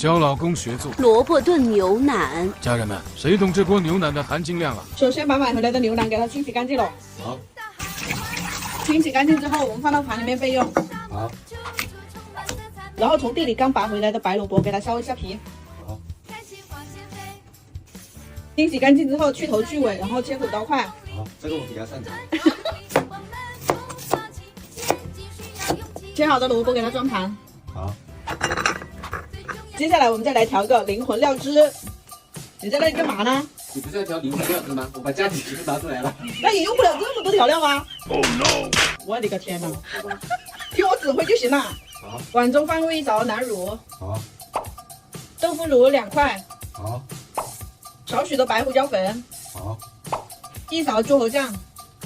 教老公学做萝卜炖牛腩。家人们，谁懂这锅牛腩的含金量啊？首先把买回来的牛腩给它清洗干净了。好。清洗干净之后，我们放到盘里面备用。好。然后从地里刚拔回来的白萝卜给它削一下皮。好。清洗干净之后去头去尾，然后切8刀块。好，这个我比较擅长。切好的萝卜给它装盘。好。接下来我们再来调个灵魂料汁。你在那里干嘛呢？你不是要调灵魂料汁吗？我把家里都拿出来了。那也用不了这么多调料啊 ！Oh no！ 我的个天哪！听我指挥就行了。好。碗中放入1勺南乳。好。豆腐乳2块。好。少许的白胡椒粉。好。1勺猪头酱。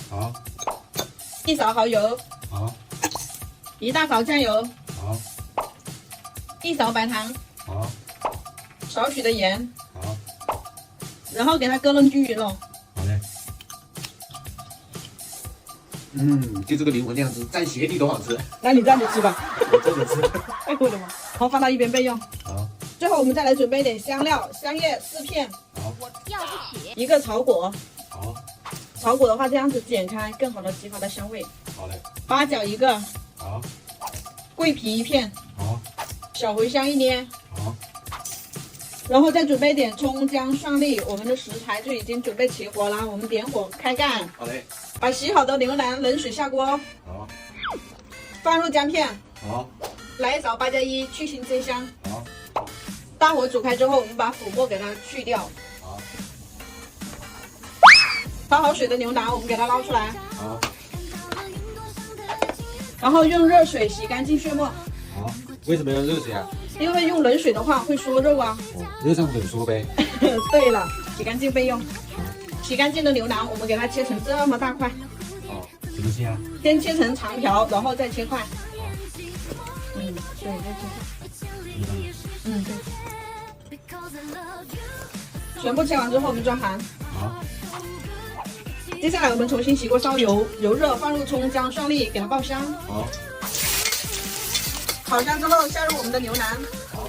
好。1勺蚝油。好。1大勺酱油。好。1勺白糖。好。少许的盐。好。然后给它搁弄均匀了。好嘞。就这个灵魂料汁蘸鞋底多好吃。那你蘸着吃吧。我这么吃。哎呦我的妈！好，放到一边备用。好。最后我们再来准备一点香料，香叶4片。好。我要不起。1个草果。好。草果的话，这样子剪开，更好的激发它香味。好嘞。八角1个。好。桂皮1片。好。小茴香1捏。好。然后再准备点葱姜蒜粒，我们的食材就已经准备起火了。我们点火开盖。好嘞。把洗好的牛腩冷水下锅。好。放入姜片。好。来1勺8+1，去腥增香。好。大火煮开之后，我们把腐末给它去掉。好。焯好水的牛腩，我们给它捞出来。好。然后用热水洗干净血沫。好。为什么要热水啊？因为用冷水的话会缩肉啊。哦，热上冷缩呗。对了，洗干净备用。洗干净的牛腩，我们给它切成这么大块。哦，怎么切啊？先切成长条，然后再切块。好。对，再切块。对。全部切完之后，我们装盘。好。接下来我们重新洗锅烧油，油热放入葱姜蒜粒，给它爆香。好。烤香之后，下入我们的牛腩。好。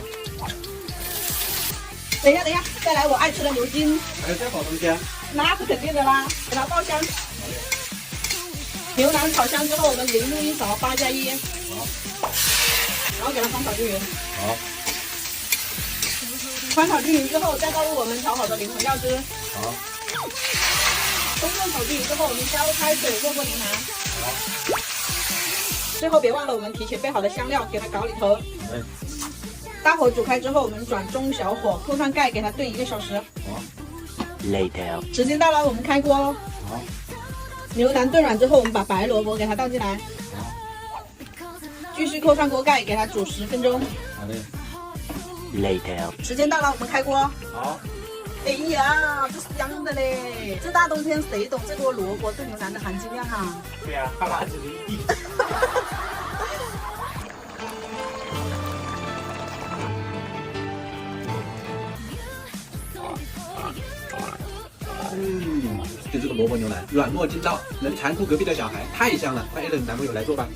等一下，再来我爱吃的牛筋。还有这好东西啊？那是肯定的啦，给它爆香。牛腩炒香之后，我们淋入1勺8+1。好。然后给它翻炒均匀。好。翻炒均匀之后，再倒入我们调好的灵魂料汁。好。充分炒均匀之后，我们加入开水热锅牛腩。好。最后别忘了我们提前备好的香料，给它搞里头。大火煮开之后，我们转中小火，扣上盖，给它炖1个小时。好。Later。时间到了，我们开锅。好。牛腩炖软之后，我们把白萝卜给它倒进来。好。继续扣上锅盖，给它煮10分钟。好嘞。Later。时间到了，我们开锅。好。哎呀，这香的嘞！这大冬天谁懂这锅萝卜炖牛腩的含金量啊？对呀，哈喇子一地。就这个萝卜牛腩，软糯筋道，能馋哭隔壁的小孩，太香了！快点，男朋友来做吧。